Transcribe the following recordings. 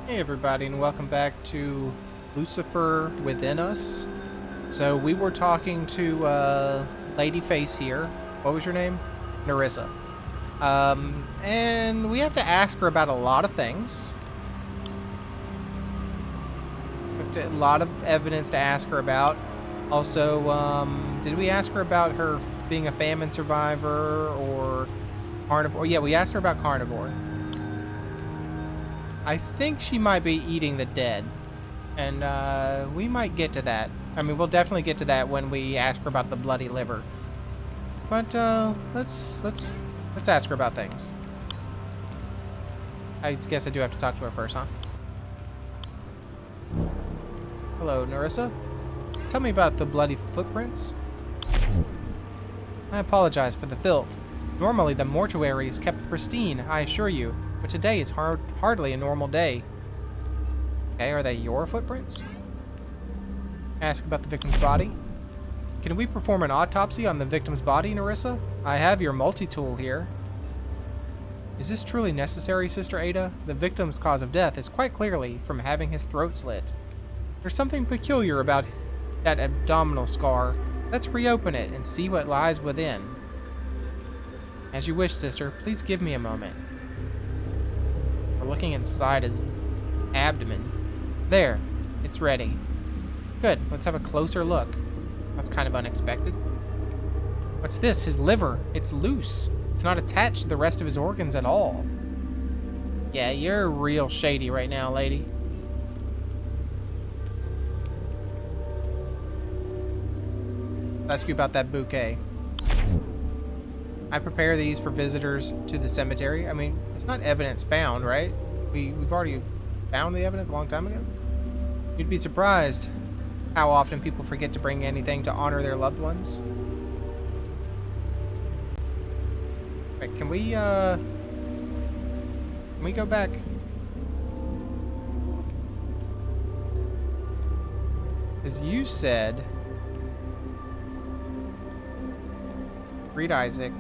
Hey everybody, and welcome back to Lucifer Within Us. So we were talking to Lady Face here. What was your name? Narissa. And we have to ask her about a lot of things. We have a lot of evidence to ask her about. Also, did we ask her about her being a famine survivor or carnivore? Yeah, we asked her about carnivore. I think she might be eating the dead, and we might get to that. I mean, we'll definitely get to that when we ask her about the bloody liver. But let's ask her about things. I guess I do have to talk to her first, huh? Hello, Narissa. Tell me about the bloody footprints. I apologize for the filth. Normally, the mortuary is kept pristine, I assure you. But today is hardly a normal day. Okay, are they your footprints? Ask about the victim's body. Can we perform an autopsy on the victim's body, Narissa? I have your multi-tool here. Is this truly necessary, Sister Ada? The victim's cause of death is quite clearly from having his throat slit. There's something peculiar about that abdominal scar. Let's reopen it and see what lies within. As you wish, sister. Please give me a moment. Looking inside his abdomen. There, it's ready. Good, let's have a closer look. That's kind of unexpected. What's this? His liver. It's loose. It's not attached to the rest of his organs at all. Yeah, you're real shady right now, lady. I'll ask you about that bouquet. I prepare these for visitors to the cemetery. I mean, it's not evidence found, right? We've already found the evidence a long time ago. You'd be surprised how often people forget to bring anything to honor their loved ones. Right, can we go back? As you said, read Isaac.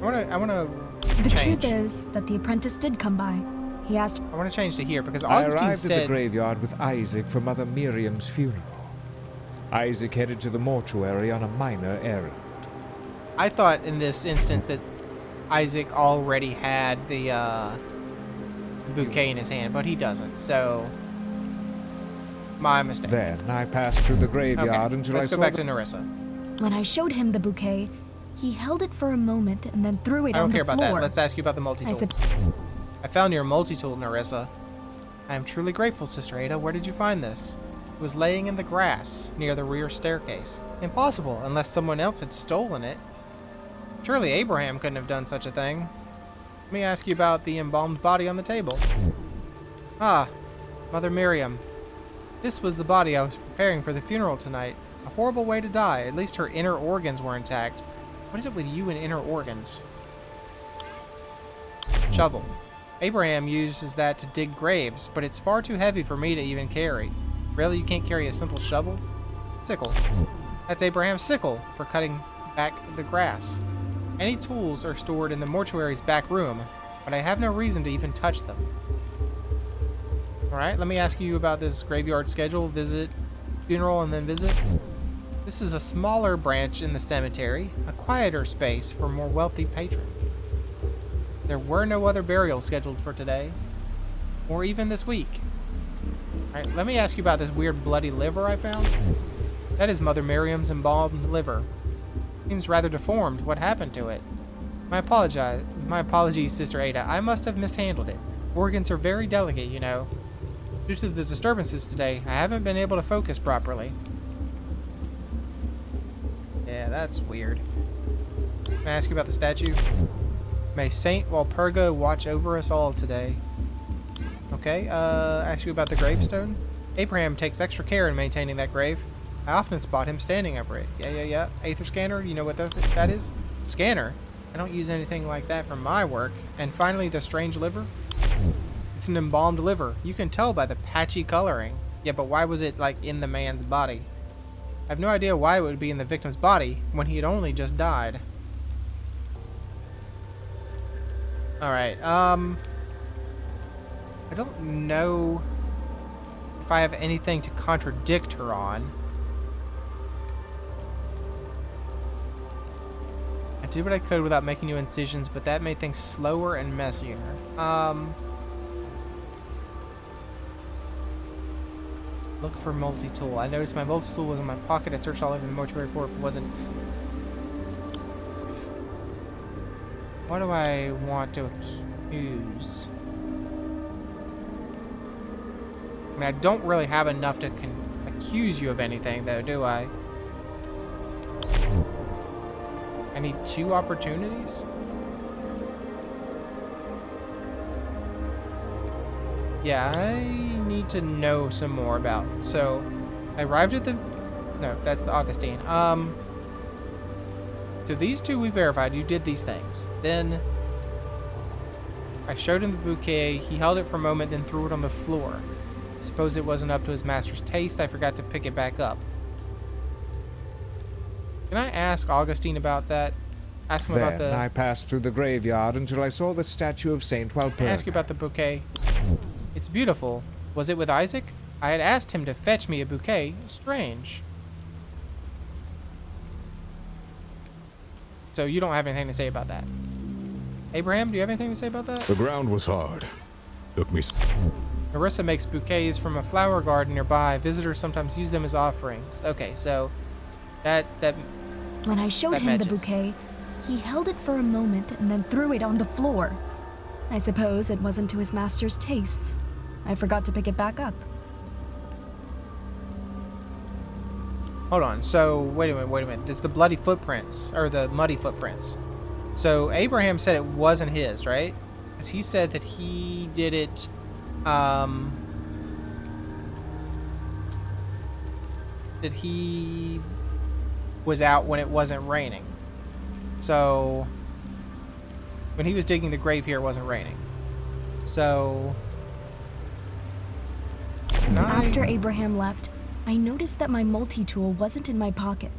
I wanna The change. truth is that the apprentice did come by. He asked. I want to change to here because I Augustine arrived said at the graveyard with Isaac for Mother Miriam's funeral. Isaac headed to the mortuary on a minor errand. I thought in this instance that Isaac already had the bouquet in his hand, but he doesn't. So my mistake. Then I passed through the graveyard Okay, until I let's go saw back to Narissa. When I showed him the bouquet, he held it for a moment and then threw it I on don't the care about floor. that. Let's ask you about the I multi-tool. said, I found your multi-tool, Narissa. I am truly grateful, Sister Ada. Where did you find this? It was laying in the grass near the rear staircase. Impossible, unless someone else had stolen it. Surely Abraham couldn't have done such a thing. Let me ask you about the embalmed body on the table. Ah, Mother Miriam. This was the body I was preparing for the funeral tonight. A horrible way to die. At least her inner organs were intact. What is it with you and inner organs? Shovel. Abraham uses that to dig graves, but it's far too heavy for me to even carry. Really, you can't carry a simple shovel? Sickle. That's Abraham's sickle for cutting back the grass. Any tools are stored in the mortuary's back room, but I have no reason to even touch them. Alright, let me ask you about this graveyard schedule. Visit, funeral, and then visit. This is a smaller branch in the cemetery, a quieter space for more wealthy patrons. There were no other burials scheduled for today, or even this week. Alright, let me ask you about this weird bloody liver I found. That is Mother Miriam's embalmed liver. Seems rather deformed. What happened to it? My apologies, Sister Ada. I must have mishandled it. Organs are very delicate, you know. Due to the disturbances today, I haven't been able to focus properly. Yeah, that's weird. Can I ask you about the statue? May Saint Walpurga watch over us all today. Okay, ask you about the gravestone. Abraham takes extra care in maintaining that grave. I often spot him standing over it. Yeah. Aether scanner, you know what that is? Scanner? I don't use anything like that for my work. And finally, the strange liver. It's an embalmed liver. You can tell by the patchy coloring. Yeah, but why was it, like, in the man's body? I have no idea why it would be in the victim's body when he had only just died. Alright, I don't know if I have anything to contradict her on. I did what I could without making new incisions, but that made things slower and messier. Look for multi-tool. I noticed my multi-tool was in my pocket. I searched all over the mortuary for it, but wasn't. What do I want to accuse? I mean, I don't really have enough to accuse you of anything, though, do I? I need 2 opportunities? Yeah, I need to know some more about. So, I arrived at the... No, that's Augustine. So these 2 we verified. You did these things. Then, I showed him the bouquet. He held it for a moment, then threw it on the floor. I suppose it wasn't up to his master's taste. I forgot to pick it back up. Can I ask Augustine about that? Ask him about the... Then I passed through the graveyard until I saw the statue of Saint Walpurga. Can I ask you about the bouquet? It's beautiful. Was it with Isaac? I had asked him to fetch me a bouquet. Strange. So you don't have anything to say about that. Abraham, do you have anything to say about that? The ground was hard. Took me... Marissa makes bouquets from a flower garden nearby. Visitors sometimes use them as offerings. Okay, so that When I showed that him the matches. bouquet, he held it for a moment and then threw it on the floor. I suppose it wasn't to his master's tastes. I forgot to pick it back up. Hold on. So wait a minute. There's the bloody footprints or the muddy footprints. So Abraham said it wasn't his, right? Because he said that he did it. That he was out when it wasn't raining. So when he was digging the grave here, it wasn't raining. So After Abraham left, I noticed that my multi-tool wasn't in my pocket.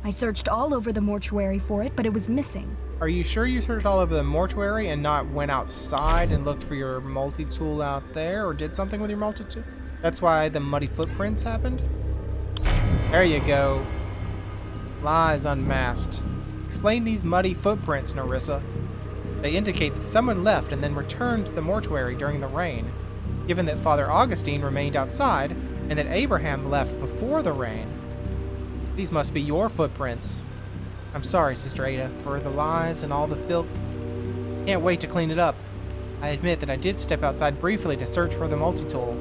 I searched all over the mortuary for it, but it was missing. Are you sure you searched all over the mortuary and not went outside and looked for your multi-tool out there or did something with your multi-tool? That's why the muddy footprints happened? There you go. Lies unmasked. Explain these muddy footprints, Narissa. They indicate that someone left and then returned to the mortuary during the rain. Given that Father Augustine remained outside and that Abraham left before the rain, these must be your footprints. I'm sorry, Sister Ada, for the lies and all the filth. Can't wait to clean it up. I admit that I did step outside briefly to search for the multi-tool,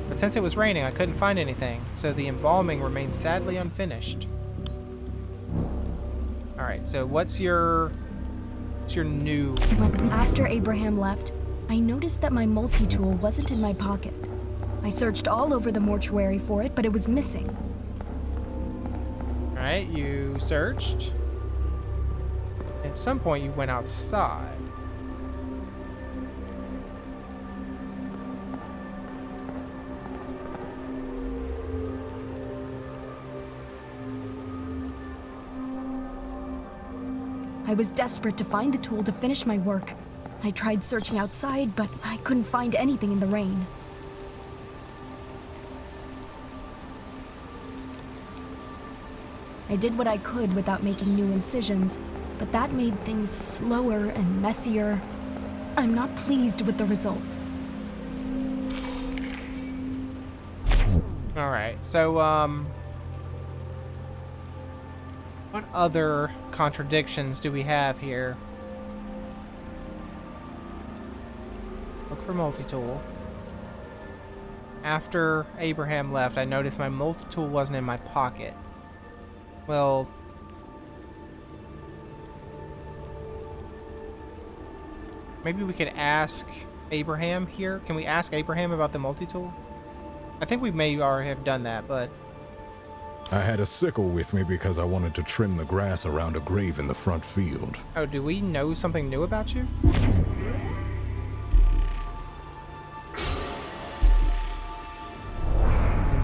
but since it was raining, I couldn't find anything, so the embalming remains sadly unfinished. Alright, so what's your new... After Abraham left, I noticed that my multi-tool wasn't in my pocket. I searched all over the mortuary for it, but it was missing. Alright, you searched. At some point you went outside. I was desperate to find the tool to finish my work. I tried searching outside, but I couldn't find anything in the rain. I did what I could without making new incisions, but that made things slower and messier. I'm not pleased with the results. Alright, so, what other contradictions do we have here? Look for multi-tool. After Abraham left, I noticed my multi-tool wasn't in my pocket. Well, maybe we could ask Abraham here. Can we ask Abraham about the multi-tool? I think we may already have done that, but... I had a sickle with me because I wanted to trim the grass around a grave in the front field. Oh, do we know something new about you?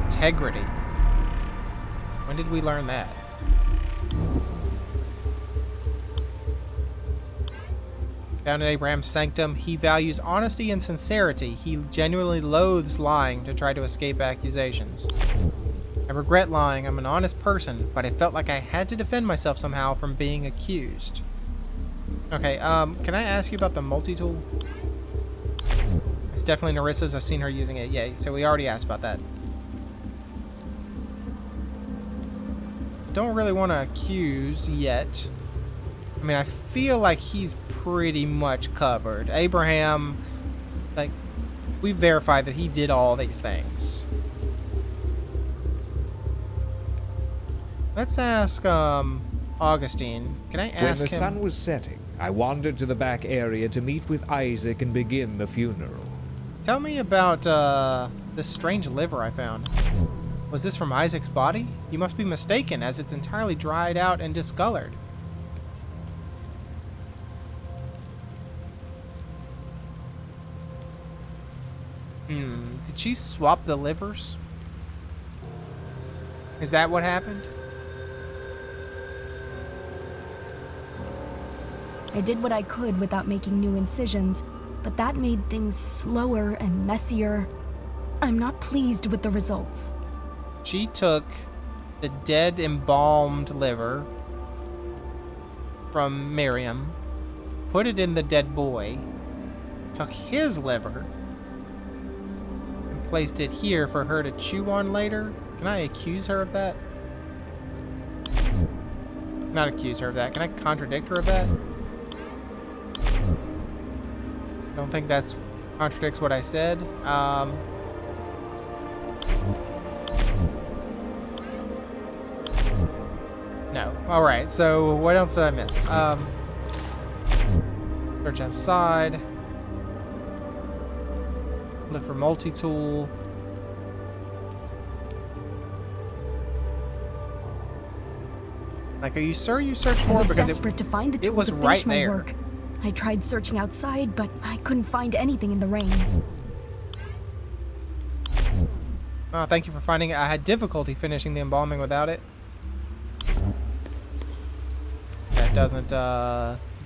Integrity. When did we learn that? Found in Abraham's sanctum, he values honesty and sincerity. He genuinely loathes lying to try to escape accusations. I regret lying. I'm an honest person, but I felt like I had to defend myself somehow from being accused. Okay, can I ask you about the multi-tool? It's definitely Narissa's. I've seen her using it. Yay, so we already asked about that. Don't really want to accuse yet. I mean, I feel like he's pretty much covered. Abraham, like, we verified that he did all these things. Let's ask, Augustine. Can I ask him? When the sun was setting, I wandered to the back area to meet with Isaac and begin the funeral. Tell me about, this strange liver I found. Was this from Isaac's body? You must be mistaken, as it's entirely dried out and discolored. Did she swap the livers? Is that what happened? I did what I could without making new incisions, but that made things slower and messier. I'm not pleased with the results. She took the dead embalmed liver from Miriam, put it in the dead boy, took his liver, and placed it here for her to chew on later. Can I accuse her of that? Not accuse her of that. Can I contradict her of that? Don't think that's contradicts what I said. No. Alright, so what else did I miss? Search outside. Look for multi-tool. Like, are you sure you searched for I it? was Because desperate to find the tool was to finish right my there. work. I tried searching outside, but I couldn't find anything in the rain. Oh, thank you for finding it. I had difficulty finishing the embalming without it. That doesn't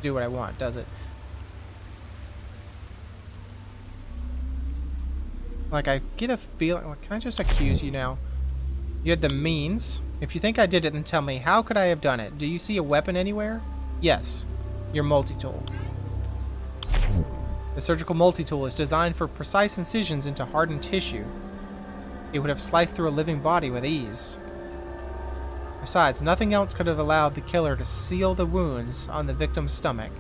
do what I want, does it? Like, I get a feeling... Can I just accuse you now? You had the means. If you think I did it, then tell me. How could I have done it? Do you see a weapon anywhere? Yes. Your multi-tool. The surgical multi-tool is designed for precise incisions into hardened tissue. It would have sliced through a living body with ease. Besides, nothing else could have allowed the killer to seal the wounds on the victim's stomach.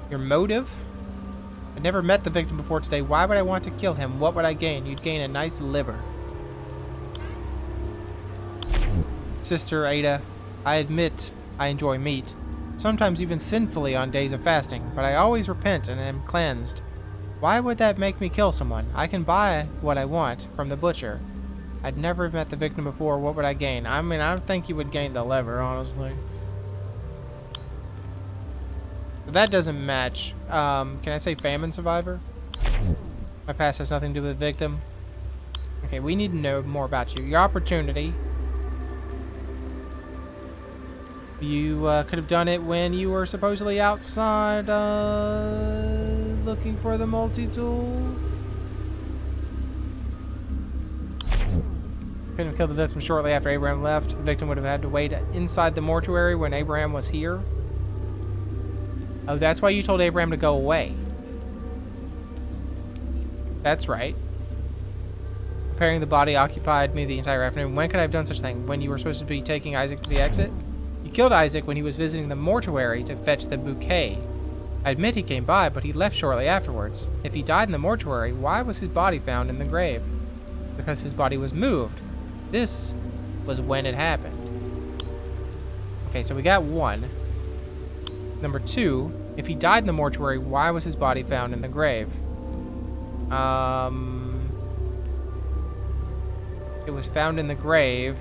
Your motive? I'd never met the victim before today. Why would I want to kill him? What would I gain? You'd gain a nice liver. Sister Ada, I admit I enjoy meat. Sometimes even sinfully on days of fasting, but I always repent and am cleansed. Why would that make me kill someone? I can buy what I want from the butcher. I'd never met the victim before. What would I gain? I mean, I think you would gain the liver, honestly. But that doesn't match. Can I say famine survivor? My past has nothing to do with the victim. Okay, we need to know more about you. Your opportunity. You could have done it when you were supposedly outside looking for the multi-tool. Couldn't have killed the victim shortly after Abraham left. The victim would have had to wait inside the mortuary when Abraham was here. Oh, that's why you told Abraham to go away. That's right. Preparing the body occupied me the entire afternoon. When could I have done such a thing? When you were supposed to be taking Isaac to the exit? You killed Isaac when he was visiting the mortuary to fetch the bouquet. I admit he came by, but he left shortly afterwards. If he died in the mortuary, why was his body found in the grave? Because his body was moved. This was when it happened. Okay, so we got one. Number two, if he died in the mortuary, why was his body found in the grave? It was found in the grave.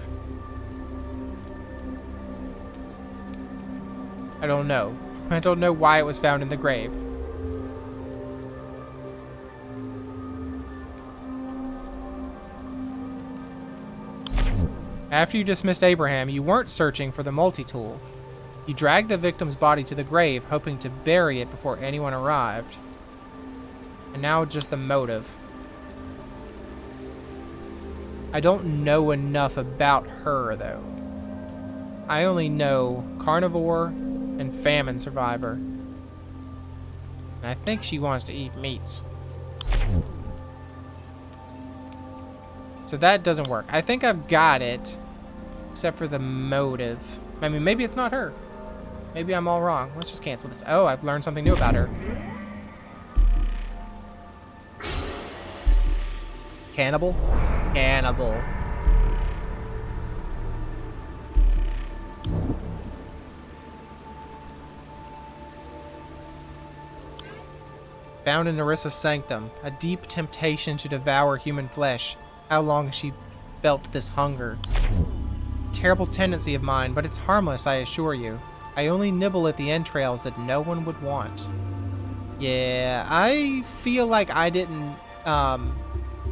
I don't know. I don't know why it was found in the grave. After you dismissed Abraham, you weren't searching for the multi-tool. You dragged the victim's body to the grave, hoping to bury it before anyone arrived. And now just the motive. I don't know enough about her, though. I only know carnivore and famine survivor. And I think she wants to eat meats. So that doesn't work. I think I've got it, except for the motive. I mean, maybe it's not her. Maybe I'm all wrong. Let's just cancel this. Oh, I've learned something new about her. Cannibal? Cannibal. Found in Nerissa's sanctum, a deep temptation to devour human flesh. How long has she felt this hunger? Terrible tendency of mine, but it's harmless, I assure you. I only nibble at the entrails that no one would want. Yeah, I feel like I didn't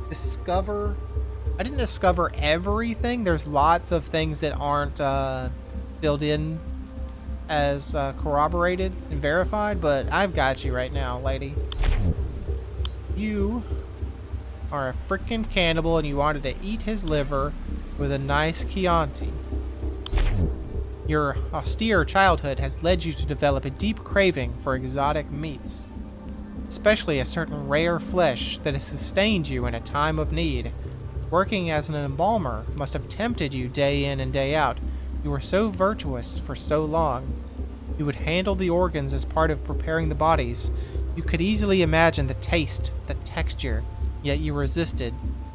discover everything. There's lots of things that aren't filled in as corroborated and verified, but I've got you right now, lady. You are a freaking cannibal and you wanted to eat his liver with a nice Chianti. Your austere childhood has led you to develop a deep craving for exotic meats, especially a certain rare flesh that has sustained you in a time of need. Working as an embalmer must have tempted you day in and day out. You were so virtuous for so long. You would handle the organs as part of preparing the bodies. You could easily imagine the taste, the texture, yet you resisted.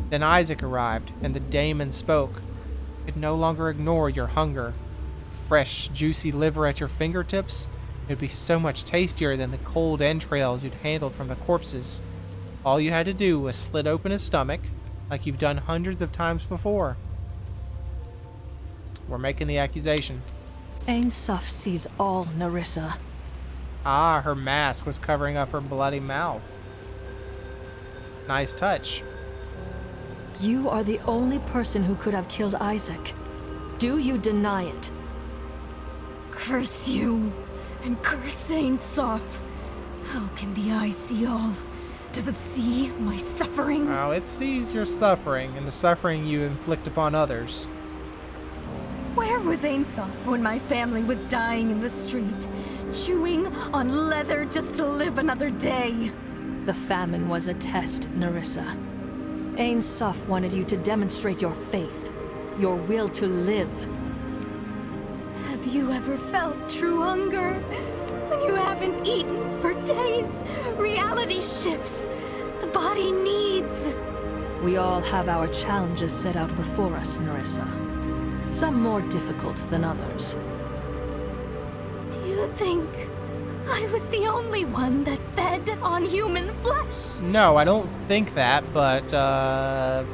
Then Isaac arrived, and the daemon spoke. You could no longer ignore your hunger. Fresh, juicy liver at your fingertips? It would be so much tastier than the cold entrails you'd handled from the corpses. All you had to do was slit open his stomach, like you've done hundreds of times before. We're making the accusation. Ain Suf sees all, Nerissa. Ah, her mask was covering up her bloody mouth. Nice touch. You are the only person who could have killed Isaac. Do you deny it? Curse you, and curse Ain Suf. How can the eye see all? Does it see my suffering? Oh, it sees your suffering and the suffering you inflict upon others. Where was Ain Suf when my family was dying in the street, chewing on leather just to live another day? The famine was a test, Nerissa. Ain Suf wanted you to demonstrate your faith, your will to live. Have you ever felt true hunger? When you haven't eaten for days, reality shifts. The body needs. We all have our challenges set out before us, Nerissa. Some more difficult than others. Do you think I was the only one that fed on human flesh? No, I don't think that, but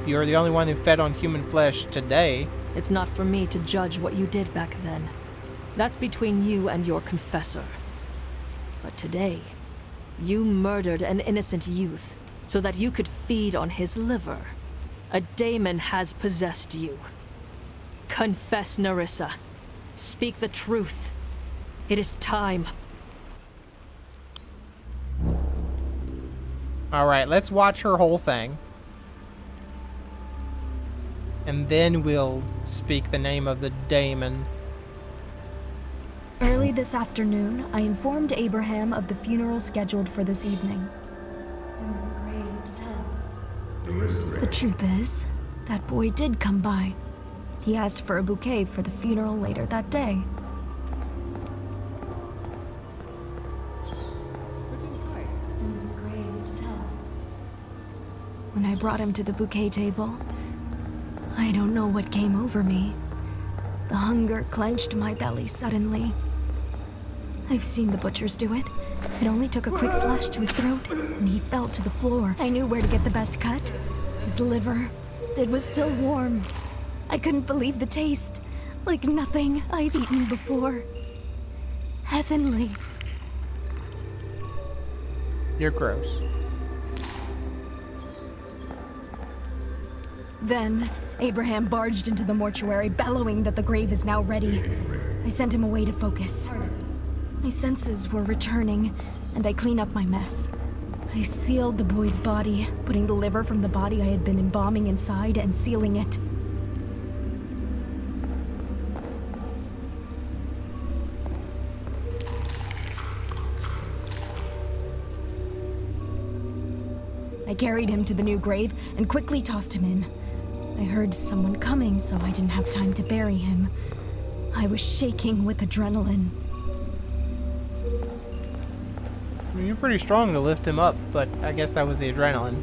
you're the only one who fed on human flesh today. It's not for me to judge what you did back then. That's between you and your confessor. But today, you murdered an innocent youth so that you could feed on his liver. A daemon has possessed you. Confess, Nerissa. Speak the truth. It is time. Alright, let's watch her whole thing. And then we'll speak the name of the daemon. Early this afternoon, I informed Abraham of the funeral scheduled for this evening. The truth is, that boy did come by. He asked for a bouquet for the funeral later that day. When I brought him to the bouquet table, I don't know what came over me. The hunger clenched my belly suddenly. I've seen the butchers do it. It only took a quick slash to his throat, and he fell to the floor. I knew where to get the best cut. His liver. It was still warm. I couldn't believe the taste. Like nothing I've eaten before. Heavenly. You're gross. Then, Abraham barged into the mortuary, bellowing that the grave is now ready. I sent him away to focus. My senses were returning, and I cleaned up my mess. I sealed the boy's body, putting the liver from the body I had been embalming inside and sealing it. I carried him to the new grave and quickly tossed him in. I heard someone coming, so I didn't have time to bury him. I was shaking with adrenaline. I mean, you're pretty strong to lift him up, but I guess that was the adrenaline.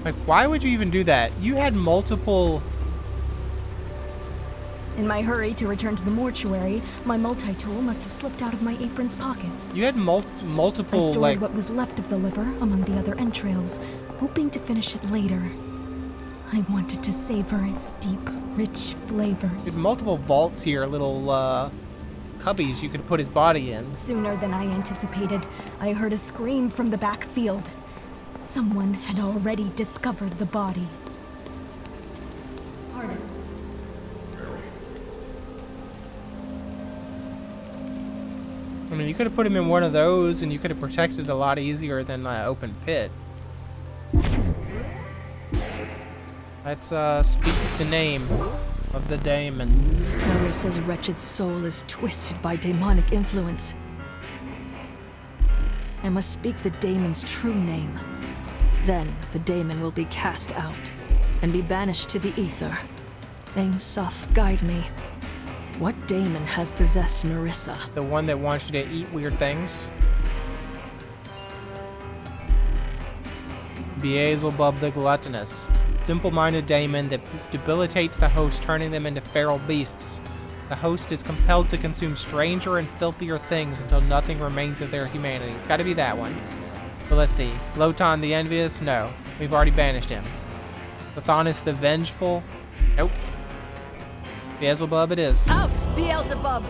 Like, why would you even do that? You had multiple... In my hurry to return to the mortuary, my multi-tool must have slipped out of my apron's pocket. You had multiple, I stored like... what was left of the liver among the other entrails, hoping to finish it later. I wanted to savor its deep, rich flavors. You had multiple vaults here, little, cubbies you could put his body in. Sooner than I anticipated, I heard a scream from the backfield. Someone had already discovered the body. I mean, you could have put him in one of those, and you could have protected it a lot easier than an open pit. Let's speak the name of the daemon. Larissa's wretched soul is twisted by demonic influence. I must speak the daemon's true name. Then the daemon will be cast out and be banished to the ether. Ain Soph, guide me. What daemon has possessed Nerissa? The one that wants you to eat weird things. Beelzebub the Gluttonous. Simple-minded daemon that debilitates the host, turning them into feral beasts. The host is compelled to consume stranger and filthier things until nothing remains of their humanity. It's gotta be that one. But let's see. Lotan the Envious? No. We've already banished him. Lathanis the Vengeful? Nope. Beelzebub it is. Out, Beelzebub!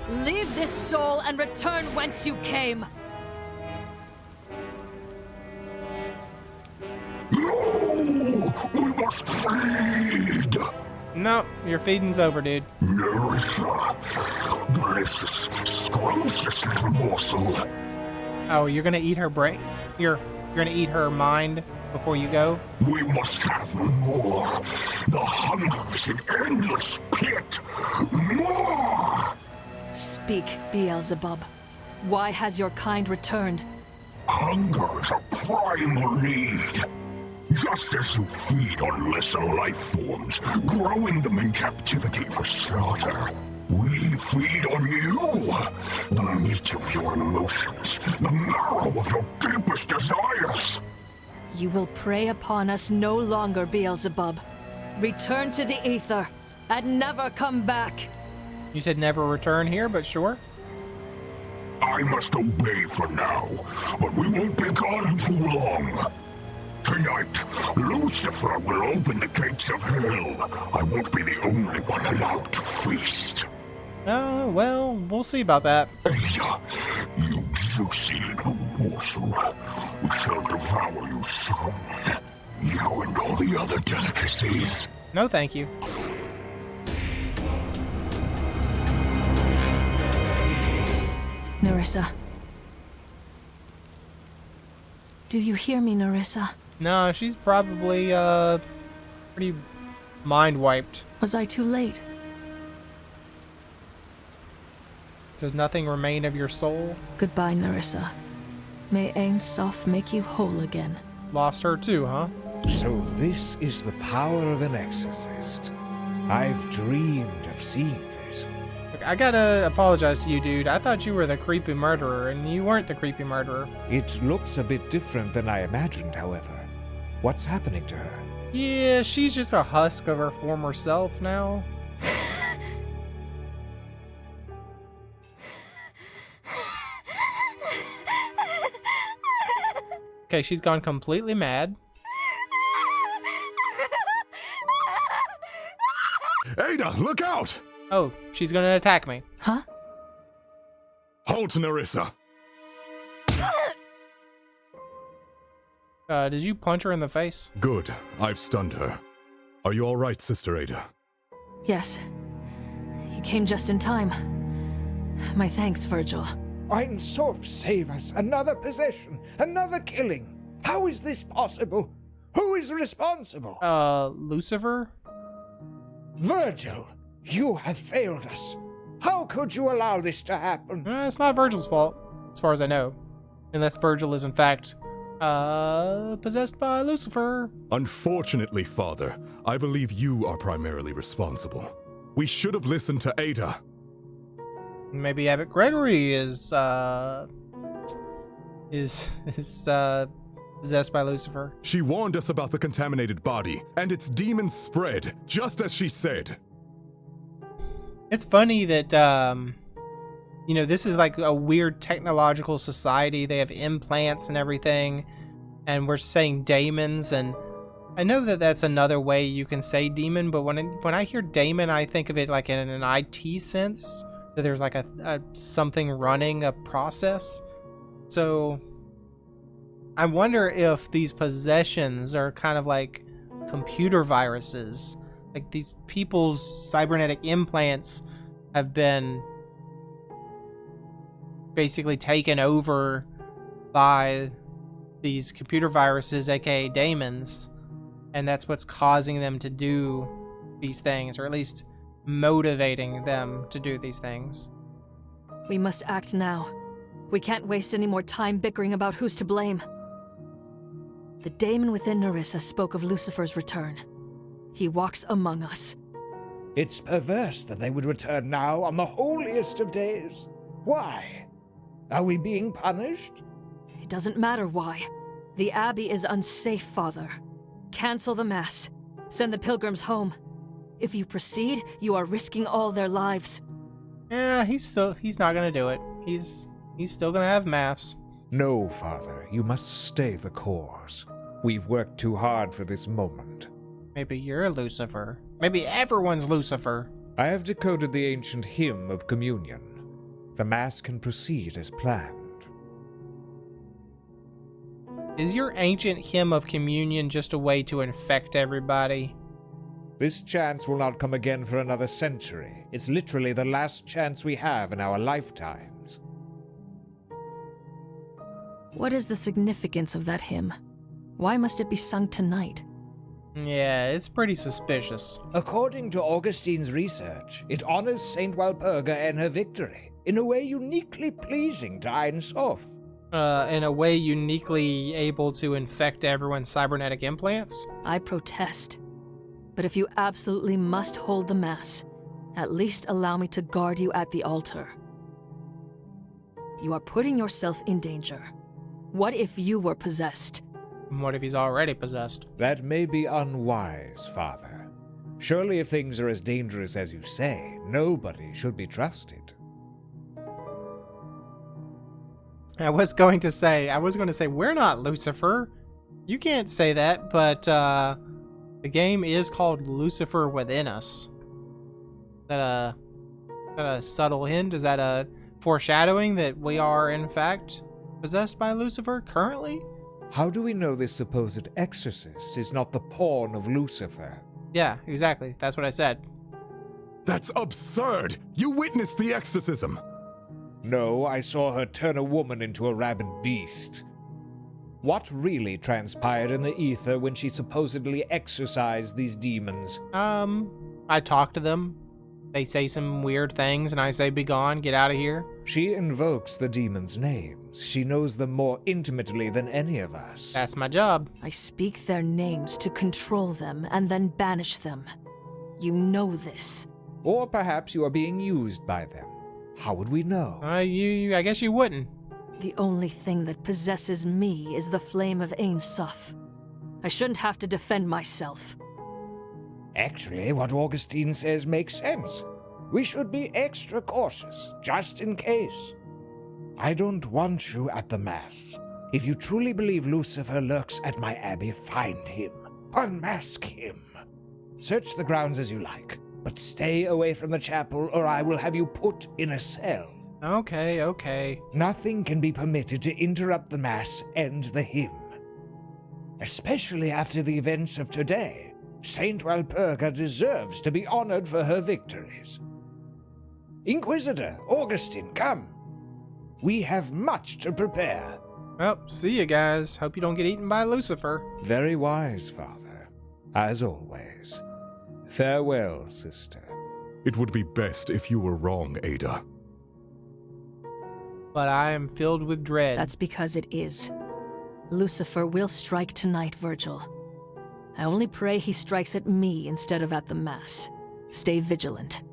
Leave this soul and return whence you came! No! We must feed! No, your feeding's over, dude. Nerissa! Delicious, scrumptious little morsel. Oh, you're gonna eat her brain? You're gonna eat her mind before you go? We must have more. The hunger is an endless pit. More! Speak, Beelzebub. Why has your kind returned? Hunger is a primal need. Just as you feed on lesser life forms, growing them in captivity for slaughter, we feed on you. The meat of your emotions, the marrow of your deepest desires. You will prey upon us no longer, Beelzebub. Return to the ether and never come back. You said never return here, but sure. I must obey for now, but we won't be gone too long. Tonight, Lucifer will open the gates of hell. I won't be the only one allowed to feast. Oh, well, we'll see about that. Ada, you juicy little morsel. We shall devour you soon. You and all the other delicacies. No, thank you. Nerissa. Do you hear me, Nerissa? No, she's probably, pretty mind-wiped. Was I too late? Does nothing remain of your soul? Goodbye, Nerissa. May Ain Soph make you whole again. Lost her too, huh? So this is the power of an exorcist. I've dreamed of seeing this. Look, I gotta apologize to you, dude. I thought you were the creepy murderer, and you weren't the creepy murderer. It looks a bit different than I imagined, however. What's happening to her? Yeah, she's just a husk of her former self now. Okay, she's gone completely mad. Ada, look out! Oh, she's gonna attack me. Huh? Halt, Nerissa! Did you punch her in the face? Good. I've stunned her. Are you all right, Sister Ada? Yes. You came just in time. My thanks, Virgil. Ein Sof, save us! Another possession! Another killing! How is this possible? Who is responsible? Lucifer? Virgil! You have failed us! How could you allow this to happen? It's not Virgil's fault, as far as I know. Unless Virgil is, in fact, possessed by Lucifer. Unfortunately, Father, I believe you are primarily responsible. We should have listened to Ada. Maybe Abbot Gregory is possessed by Lucifer. She warned us about the contaminated body, and its demons spread, just as she said. It's funny that, this is like a weird technological society. They have implants and everything, and we're saying daemons, and I know that that's another way you can say demon, but when I hear daemon, I think of it like in an IT sense, that there's like a something running a process. So I wonder if these possessions are kind of like computer viruses. Like these people's cybernetic implants have been basically taken over by these computer viruses, aka daemons, and that's what's causing them to do these things, or at least motivating them to do these things. We must act now. We can't waste any more time bickering about who's to blame. The daemon within Nerissa spoke of Lucifer's return. He walks among us. It's perverse that they would return now on the holiest of days. Why? Are we being punished? It doesn't matter why. The Abbey is unsafe, Father. Cancel the Mass. Send the pilgrims home. If you proceed, you are risking all their lives. Yeah, he's not gonna do it. He's still gonna have Mass. No, Father, you must stay the course. We've worked too hard for this moment. Maybe you're Lucifer. Maybe everyone's Lucifer. I have decoded the ancient hymn of communion. The Mass can proceed as planned. Is your ancient hymn of communion just a way to infect everybody? This chance will not come again for another century. It's literally the last chance we have in our lifetimes. What is the significance of that hymn? Why must it be sung tonight? Yeah, it's pretty suspicious. According to Augustine's research, it honors Saint Walpurga and her victory, in a way uniquely pleasing to Ein Sof. In a way uniquely able to infect everyone's cybernetic implants? I protest. But if you absolutely must hold the Mass, at least allow me to guard you at the altar. You are putting yourself in danger. What if you were possessed? What if he's already possessed? That may be unwise, Father. Surely if things are as dangerous as you say, nobody should be trusted. I was going to say, we're not Lucifer. You can't say that, but the game is called Lucifer Within Us. Is that a subtle hint? Is that a foreshadowing that we are, in fact, possessed by Lucifer currently? How do we know this supposed exorcist is not the pawn of Lucifer? Yeah, exactly. That's what I said. That's absurd! You witnessed the exorcism! No, I saw her turn a woman into a rabid beast. What really transpired in the ether when she supposedly exorcised these demons? I talk to them. They say some weird things, and I say, "Be gone, get out of here." She invokes the demons' names. She knows them more intimately than any of us. That's my job. I speak their names to control them and then banish them. You know this. Or perhaps you are being used by them. How would we know? I guess you wouldn't. The only thing that possesses me is the flame of Ein Sof. I shouldn't have to defend myself. Actually, what Augustine says makes sense. We should be extra cautious, just in case. I don't want you at the Mass. If you truly believe Lucifer lurks at my abbey, find him. Unmask him. Search the grounds as you like, but stay away from the chapel or I will have you put in a cell. Okay. Nothing can be permitted to interrupt the Mass and the hymn. Especially after the events of today, Saint Walpurga deserves to be honored for her victories. Inquisitor, Augustine, come. We have much to prepare. Well, see you guys. Hope you don't get eaten by Lucifer. Very wise, Father. As always. Farewell, sister. It would be best if you were wrong, Ada. But I am filled with dread. That's because it is. Lucifer will strike tonight, Virgil. I only pray he strikes at me instead of at the Mass. Stay vigilant.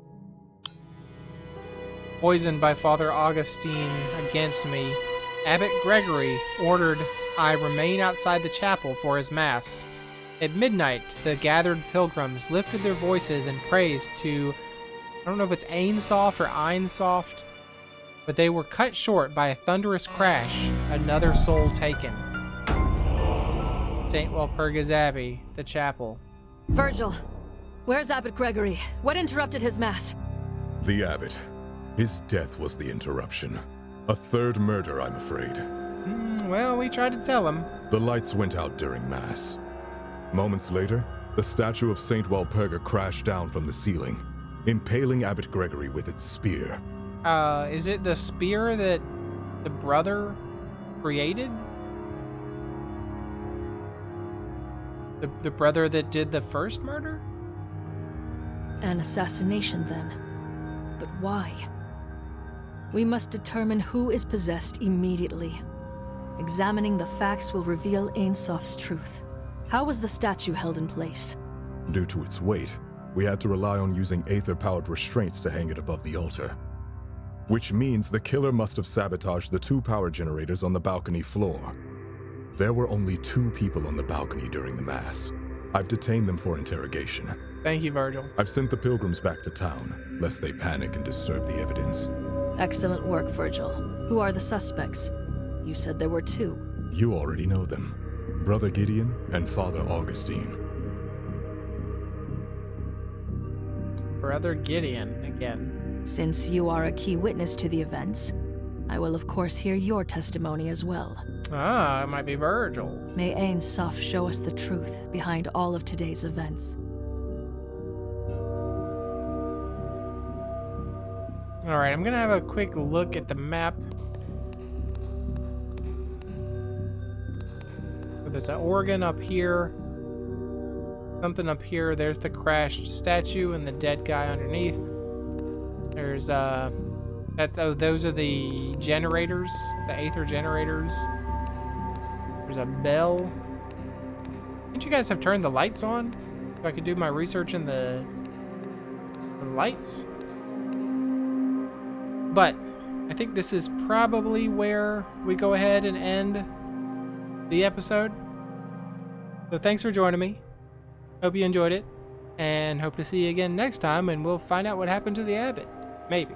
Poisoned by Father Augustine against me, Abbot Gregory ordered I remain outside the chapel for his Mass. At midnight, the gathered pilgrims lifted their voices in praise to, I don't know if it's Ainsoft or Einsoft, but they were cut short by a thunderous crash, another soul taken. St. Walpurga's Abbey, the chapel. Virgil, where's Abbot Gregory? What interrupted his Mass? The abbot. His death was the interruption. A third murder, I'm afraid. Well, we tried to tell him. The lights went out during Mass. Moments later, the statue of Saint Walpurga crashed down from the ceiling, impaling Abbot Gregory with its spear. Is it the spear that the brother created? The brother that did the first murder? An assassination, then. But why? We must determine who is possessed immediately. Examining the facts will reveal Ainsoft's truth. How was the statue held in place? Due to its weight, we had to rely on using aether-powered restraints to hang it above the altar. Which means the killer must have sabotaged the 2 power generators on the balcony floor. There were only 2 people on the balcony during the Mass. I've detained them for interrogation. Thank you, Virgil. I've sent the pilgrims back to town, lest they panic and disturb the evidence. Excellent work, Virgil. Who are the suspects? You said there were 2. You already know them. Brother Gideon and Father Augustine. Brother Gideon, again. Since you are a key witness to the events, I will of course hear your testimony as well. Ah, it might be Virgil. May Ainsoft show us the truth behind all of today's events. Alright, I'm gonna have a quick look at the map. So there's an organ up here. Something up here. There's the crashed statue and the dead guy underneath. There's, those are the generators. The aether generators. There's a bell. Didn't you guys have turned the lights on? So I could do my research in the lights? But I think this is probably where we go ahead and end the episode. So thanks for joining me. Hope you enjoyed it. And hope to see you again next time, and we'll find out what happened to the abbot. Maybe.